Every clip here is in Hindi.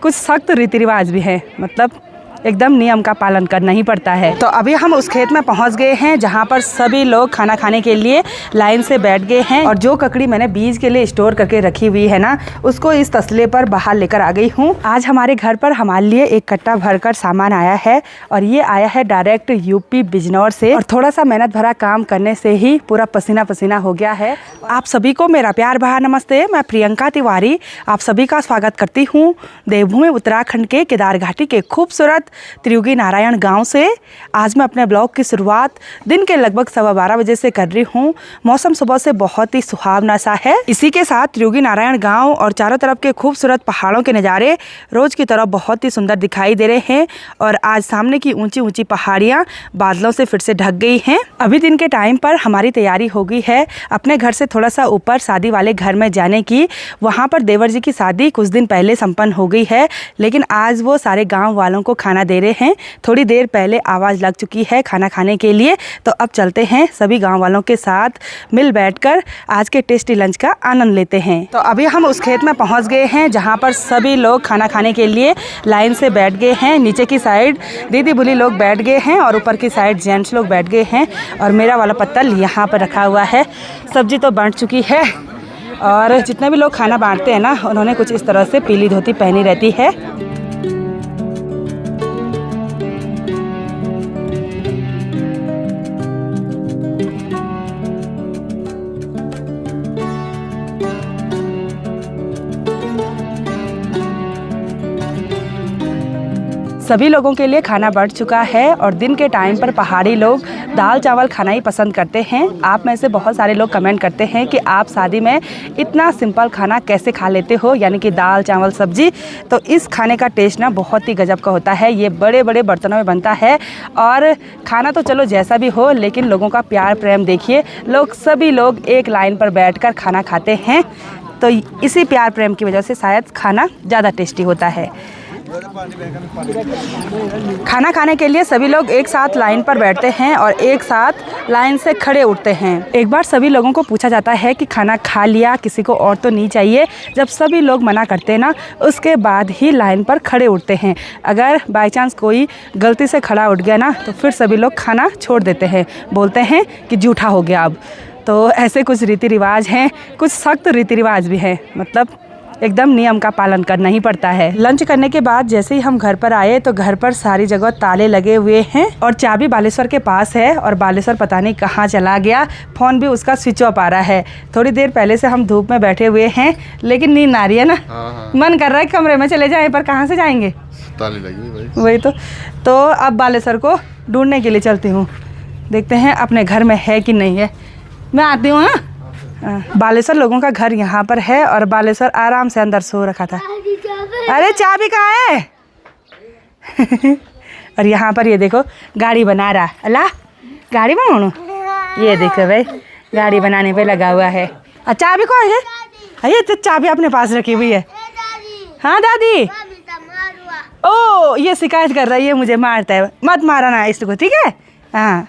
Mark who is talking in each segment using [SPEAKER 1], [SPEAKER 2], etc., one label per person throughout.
[SPEAKER 1] कुछ सख्त रीति रिवाज भी है, मतलब एकदम नियम का पालन करना ही पड़ता है। तो अभी हम उस खेत में पहुंच गए हैं जहां पर सभी लोग खाना खाने के लिए लाइन से बैठ गए हैं। और जो ककड़ी मैंने बीज के लिए स्टोर करके रखी हुई है ना, उसको इस तसले पर बाहर लेकर आ गई हूं। आज हमारे घर पर हमारे लिए एक कट्टा भरकर सामान आया है और ये आया है डायरेक्ट यूपी बिजनौर से। और थोड़ा सा मेहनत भरा काम करने से ही पूरा पसीना पसीना हो गया है। आप सभी को मेरा प्यार भरा नमस्ते। मैं प्रियंका तिवारी आप सभी का स्वागत करती हूँ देवभूमि उत्तराखंड के केदार घाटी के खूबसूरत त्रियुगी नारायण गांव से। आज मैं अपने ब्लॉग की शुरुआत दिन के लगभग 12:15 बजे से कर रही हूँ। मौसम सुबह से बहुत ही सुहावना सा है। इसी के साथ त्रियुगी नारायण गांव और चारों तरफ के खूबसूरत पहाड़ों के नज़ारे रोज की तरह बहुत ही सुंदर दिखाई दे रहे हैं। और आज सामने की ऊंची ऊंची पहाड़ियाँ बादलों से फिर से ढक गई हैं। अभी दिन के टाइम पर हमारी तैयारी हो गई है अपने घर से थोड़ा सा ऊपर शादी वाले घर में जाने की। वहाँ पर देवर जी की शादी कुछ दिन पहले संपन्न हो गई है, लेकिन आज वो सारे गाँव वालों को खाना दे रहे हैं। थोड़ी देर पहले आवाज़ लग चुकी है खाना खाने के लिए। तो अब चलते हैं सभी गांव वालों के साथ मिल बैठकर आज के टेस्टी लंच का आनंद लेते हैं। तो अभी हम उस खेत में पहुंच गए हैं जहां पर सभी लोग खाना खाने के लिए लाइन से बैठ गए हैं। नीचे की साइड दीदी बुली लोग बैठ गए हैं और ऊपर की साइड जेंट्स लोग बैठ गए हैं। और मेरा वाला पत्तल यहाँ पर रखा हुआ है। सब्जी तो बंट चुकी है और जितने भी लोग खाना बांटते हैं ना, उन्होंने कुछ इस तरह से पीली धोती पहनी रहती है। सभी लोगों के लिए खाना बढ़ चुका है और दिन के टाइम पर पहाड़ी लोग दाल चावल खाना ही पसंद करते हैं। आप में से बहुत सारे लोग कमेंट करते हैं कि आप शादी में इतना सिंपल खाना कैसे खा लेते हो, यानी कि दाल चावल सब्जी। तो इस खाने का टेस्ट ना बहुत ही गजब का होता है। ये बड़े बड़े बर्तनों में बनता है और खाना तो चलो जैसा भी हो, लेकिन लोगों का प्यार प्रेम देखिए। सभी लोग एक लाइन पर बैठकर खाना खाते हैं। तो इसी प्यार प्रेम की वजह से शायद खाना ज़्यादा टेस्टी होता है। खाना खाने के लिए सभी लोग एक साथ लाइन पर बैठते हैं और एक साथ लाइन से खड़े उठते हैं। एक बार सभी लोगों को पूछा जाता है कि खाना खा लिया, किसी को और तो नहीं चाहिए। जब सभी लोग मना करते हैं ना, उसके बाद ही लाइन पर खड़े उठते हैं। अगर बाय चांस कोई गलती से खड़ा उठ गया ना, तो फिर सभी लोग खाना छोड़ देते हैं, बोलते हैं कि जूठा हो गया अब। तो ऐसे कुछ रीति रिवाज हैं, कुछ सख्त रीति रिवाज भी हैं, मतलब एकदम नियम का पालन करना ही पड़ता है। लंच करने के बाद जैसे ही हम घर पर आए तो घर पर सारी जगह ताले लगे हुए हैं और चाबी बालेश्वर के पास है और बालेश्वर पता नहीं कहाँ चला गया। फ़ोन भी उसका स्विच ऑफ आ रहा है। थोड़ी देर पहले से हम धूप में बैठे हुए हैं, लेकिन नींद आ रही है ना। मन कर रहा है कमरे में चले जाएं, पर कहाँ से जाएंगे,
[SPEAKER 2] ताले लगे भाई।
[SPEAKER 1] वही तो अब बालेश्वर को ढूंढने के लिए चलती हूँ, देखते हैं अपने घर में है कि नहीं है। मैं आती हूँ। बालेश्वर लोगों का घर यहाँ पर है और बालेश्वर आराम से अंदर सो रखा था। अरे चाबी कहाँ है? और यहाँ पर ये देखो गाड़ी बना रहा। अल्लाह गाड़ी बनाऊँ? ये देखो भाई गाड़ी बनाने पे लगा हुआ है। चाबी कौन है? अरे तो चाबी अपने पास रखी हुई है। हाँ दादी। ओ ये शिकायत कर रहा है, ये मुझे मारता है। मत मारा ना इसको, ठीक है? हाँ।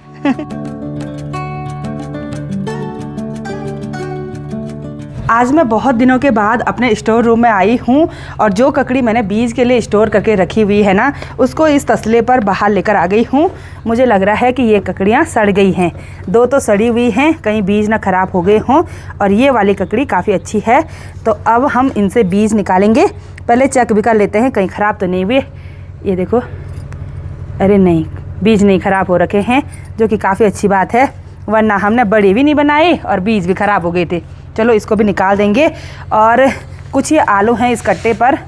[SPEAKER 1] आज मैं बहुत दिनों के बाद अपने स्टोर रूम में आई हूँ और जो ककड़ी मैंने बीज के लिए स्टोर करके रखी हुई है ना, उसको इस तसले पर बाहर लेकर आ गई हूँ। मुझे लग रहा है कि ये ककड़ियाँ सड़ गई हैं। 2 तो सड़ी हुई हैं, कहीं बीज ना ख़राब हो गए हों, और ये वाली ककड़ी काफ़ी अच्छी है। तो अब हम इनसे बीज निकालेंगे। पहले चेक भी कर लेते हैं कहीं ख़राब तो नहीं हुए। ये देखो, अरे नहीं, बीज नहीं ख़राब हो रखे हैं, जो कि काफ़ी अच्छी बात है, वरना हमने बड़ी भी नहीं बनाई और बीज भी ख़राब हो गए थे। चलो इसको भी निकाल देंगे। और कुछ ये आलू हैं इस कट्टे पर।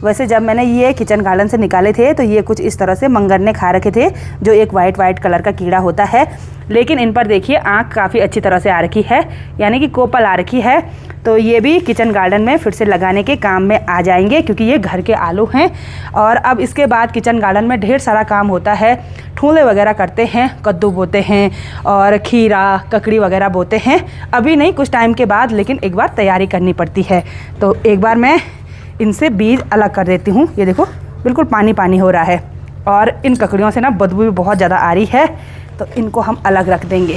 [SPEAKER 1] वैसे जब मैंने ये किचन गार्डन से निकाले थे तो ये कुछ इस तरह से मंगर ने खा रखे थे, जो एक वाइट कलर का कीड़ा होता है। लेकिन इन पर देखिए आँख काफ़ी अच्छी तरह से आ रखी है, यानी कि कोपल आ रखी है। तो ये भी किचन गार्डन में फिर से लगाने के काम में आ जाएंगे, क्योंकि ये घर के आलू हैं। और अब इसके बाद किचन गार्डन में ढेर सारा काम होता है। ठूले वगैरह करते हैं, कद्दू बोते हैं और खीरा ककड़ी वगैरह बोते हैं। अभी नहीं, कुछ टाइम के बाद, लेकिन एक बार तैयारी करनी पड़ती है। तो एक बार मैं इनसे बीज अलग कर देती हूँ। ये देखो बिल्कुल पानी पानी हो रहा है और इन ककड़ियों से ना बदबू भी बहुत ज़्यादा आ रही है, तो इनको हम अलग रख देंगे।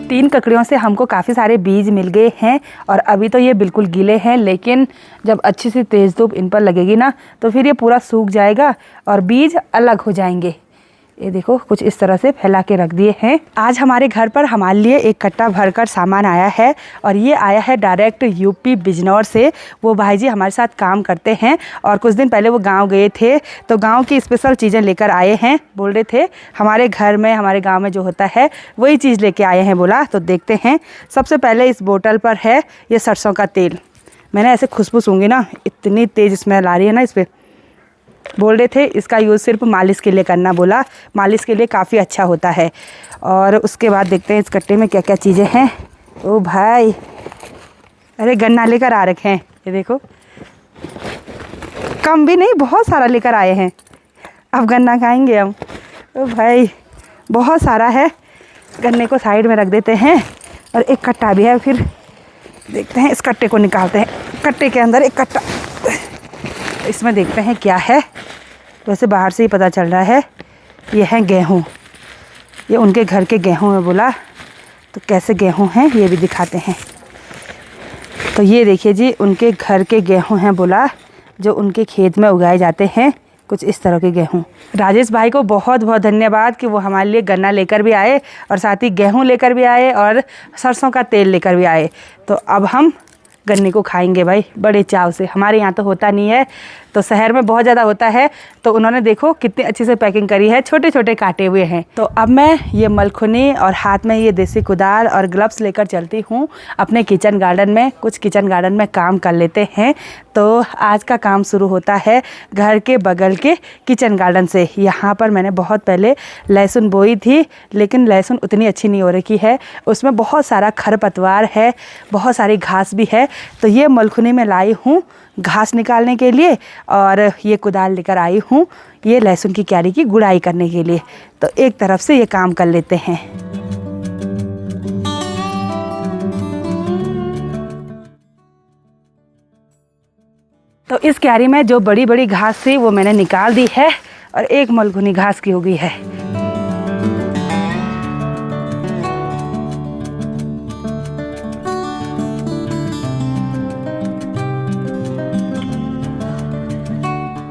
[SPEAKER 1] 3 ककड़ियों से हमको काफ़ी सारे बीज मिल गए हैं और अभी तो ये बिल्कुल गीले हैं, लेकिन जब अच्छी सी तेज़ धूप इन पर लगेगी ना तो फिर ये पूरा सूख जाएगा और बीज अलग हो जाएंगे। ये देखो कुछ इस तरह से फैला के रख दिए हैं। आज हमारे घर पर हमारे लिए एक कट्टा भरकर सामान आया है और ये आया है डायरेक्ट यूपी बिजनौर से। वो भाई जी हमारे साथ काम करते हैं और कुछ दिन पहले वो गांव गए थे तो गांव की स्पेशल चीज़ें लेकर आए हैं। बोल रहे थे हमारे घर में हमारे गांव में जो होता है वही चीज़ लेके आए हैं बोला। तो देखते हैं। सबसे पहले इस बोतल पर है ये सरसों का तेल। मैंने ऐसे खुशबू सूंघी ना, इतनी तेज़ स्मेल आ रही है ना इस पर। बोल रहे थे इसका यूज़ सिर्फ मालिश के लिए करना, बोला मालिश के लिए काफ़ी अच्छा होता है। और उसके बाद देखते हैं इस कट्टे में क्या क्या चीज़ें हैं। ओ भाई, अरे गन्ना लेकर आ रखे हैं, ये देखो। कम भी नहीं, बहुत सारा लेकर आए हैं। अब गन्ना खाएंगे हम। ओ भाई बहुत सारा है। गन्ने को साइड में रख देते हैं और एक कट्टा भी है। फिर देखते हैं इस कट्टे को निकालते हैं। कट्टे के अंदर एक कट्टा, इसमें देखते हैं क्या है। वैसे बाहर से ही पता चल रहा है ये है गेहूँ। ये उनके घर के गेहूँ है बोला। तो कैसे गेहूँ हैं ये भी दिखाते हैं। तो ये देखिए जी उनके घर के गेहूँ हैं बोला, जो उनके खेत में उगाए जाते हैं। कुछ इस तरह के गेहूँ। राजेश भाई को बहुत बहुत धन्यवाद कि वो हमारे लिए गन्ना लेकर भी आए और साथ ही गेहूँ लेकर भी आए और सरसों का तेल लेकर भी आए। तो अब हम गन्ने को खाएंगे भाई बड़े चाव से। हमारे यहाँ तो होता नहीं है, तो शहर में बहुत ज़्यादा होता है। तो उन्होंने देखो कितनी अच्छी से पैकिंग करी है, छोटे छोटे काटे हुए हैं। तो अब मैं ये मलखुनी और हाथ में ये देसी कुदाल और ग्लव्स लेकर चलती हूँ अपने किचन गार्डन में। कुछ किचन गार्डन में काम कर लेते हैं। तो आज का काम शुरू होता है घर के बगल के किचन गार्डन से। यहाँ पर मैंने बहुत पहले लहसुन बोई थी, लेकिन लहसुन उतनी अच्छी नहीं हो रखी है। उसमें बहुत सारा खरपतवार है, बहुत सारी घास भी है। तो ये मलखुनी में लाई हूँ घास निकालने के लिए और ये कुदाल लेकर आई हूँ ये लहसुन की क्यारी की गुड़ाई करने के लिए। तो एक तरफ से ये काम कर लेते हैं। तो इस क्यारी में जो बड़ी बड़ी घास थी वो मैंने निकाल दी है और एक मलखुनी घास की हो गई है।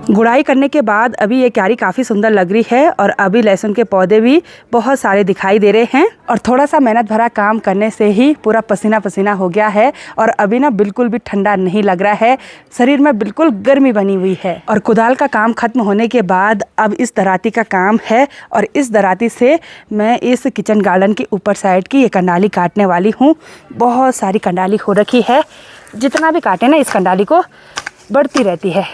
[SPEAKER 1] गुड़ाई करने के बाद अभी ये क्यारी काफ़ी सुंदर लग रही है और अभी लहसुन के पौधे भी बहुत सारे दिखाई दे रहे हैं। और थोड़ा सा मेहनत भरा काम करने से ही पूरा पसीना पसीना हो गया है और अभी ना बिल्कुल भी ठंडा नहीं लग रहा है, शरीर में बिल्कुल गर्मी बनी हुई है। और कुदाल का काम खत्म होने के बाद अब इस दराती का काम है और इस दराती से मैं इस किचन गार्डन के ऊपर साइड की ये कंडाली काटने वाली हूँ। बहुत सारी कंडाली हो रखी है, जितना भी काटे ना इस कंडाली को बढ़ती रहती है।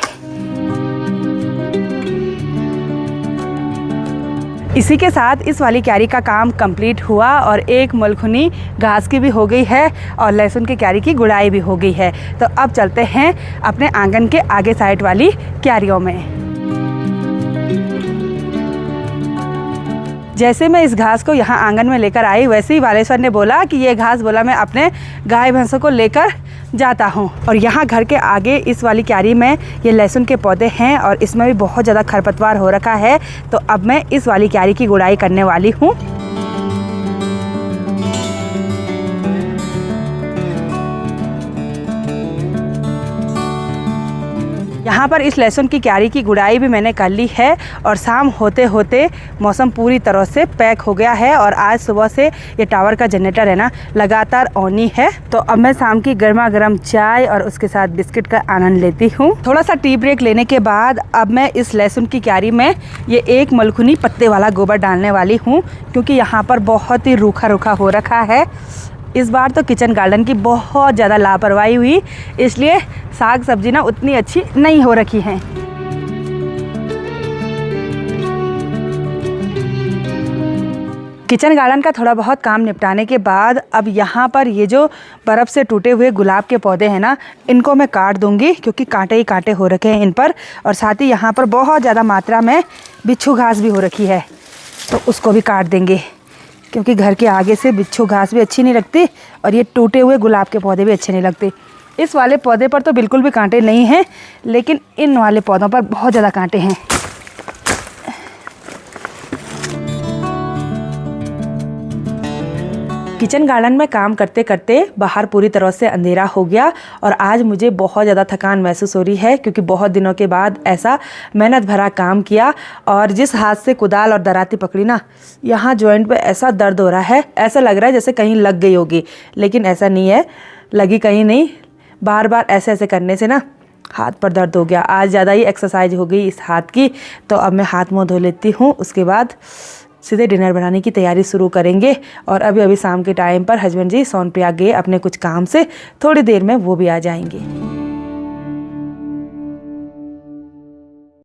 [SPEAKER 1] इसी के साथ इस वाली क्यारी का काम कंप्लीट हुआ और एक मलखुनी घास की भी हो गई है और लहसुन की क्यारी की गुड़ाई भी हो गई है। तो अब चलते हैं अपने आंगन के आगे साइड वाली क्यारियों में। जैसे मैं इस घास को यहाँ आंगन में लेकर आई, वैसे ही बालेश्वर ने बोला कि ये घास बोला मैं अपने गाय भैंसों को लेकर जाता हूँ। और यहाँ घर के आगे इस वाली क्यारी में ये लहसुन के पौधे हैं और इसमें भी बहुत ज़्यादा खरपतवार हो रखा है। तो अब मैं इस वाली क्यारी की गुड़ाई करने वाली हूँ। यहाँ पर इस लहसुन की क्यारी की गुड़ाई भी मैंने कर ली है और शाम होते होते मौसम पूरी तरह से पैक हो गया है और आज सुबह से ये टावर का जनरेटर है ना लगातार ऑन ही है। तो अब मैं शाम की गर्मा गर्म चाय और उसके साथ बिस्किट का आनंद लेती हूँ। थोड़ा सा टी ब्रेक लेने के बाद अब मैं इस लहसुन की क्यारी में ये एक मलखुनी पत्ते वाला गोबर डालने वाली हूँ, क्योंकि यहाँ पर बहुत ही रूखा रूखा हो रखा है। इस बार तो किचन गार्डन की बहुत ज़्यादा लापरवाही हुई, इसलिए साग सब्जी ना उतनी अच्छी नहीं हो रखी हैं। किचन गार्डन का थोड़ा बहुत काम निपटाने के बाद अब यहाँ पर ये जो बर्फ़ से टूटे हुए गुलाब के पौधे हैं ना, इनको मैं काट दूँगी, क्योंकि कांटे ही कांटे हो रखे हैं इन पर। और साथ ही यहाँ पर बहुत ज़्यादा मात्रा में बिच्छू घास भी हो रखी है, तो उसको भी काट देंगे, क्योंकि घर के आगे से बिच्छू घास भी अच्छी नहीं लगती और ये टूटे हुए गुलाब के पौधे भी अच्छे नहीं लगते। इस वाले पौधे पर तो बिल्कुल भी कांटे नहीं हैं, लेकिन इन वाले पौधों पर बहुत ज़्यादा कांटे हैं। किचन गार्डन में काम करते करते बाहर पूरी तरह से अंधेरा हो गया और आज मुझे बहुत ज़्यादा थकान महसूस हो रही है, क्योंकि बहुत दिनों के बाद ऐसा मेहनत भरा काम किया। और जिस हाथ से कुदाल और दराती पकड़ी ना, यहाँ जॉइंट पे ऐसा दर्द हो रहा है, ऐसा लग रहा है जैसे कहीं लग गई होगी, लेकिन ऐसा नहीं है, लगी कहीं नहीं। बार बार ऐसे ऐसे करने से ना हाथ पर दर्द हो गया। आज ज़्यादा ही एक्सरसाइज हो गई इस हाथ की। तो अब मैं हाथ मुँह धो लेती हूँ, उसके बाद सीधे डिनर बनाने की तैयारी शुरू करेंगे। और अभी शाम के टाइम पर हस्बैंड जी सोनप्रयाग गए अपने कुछ काम से, थोड़ी देर में वो भी आ जाएंगे।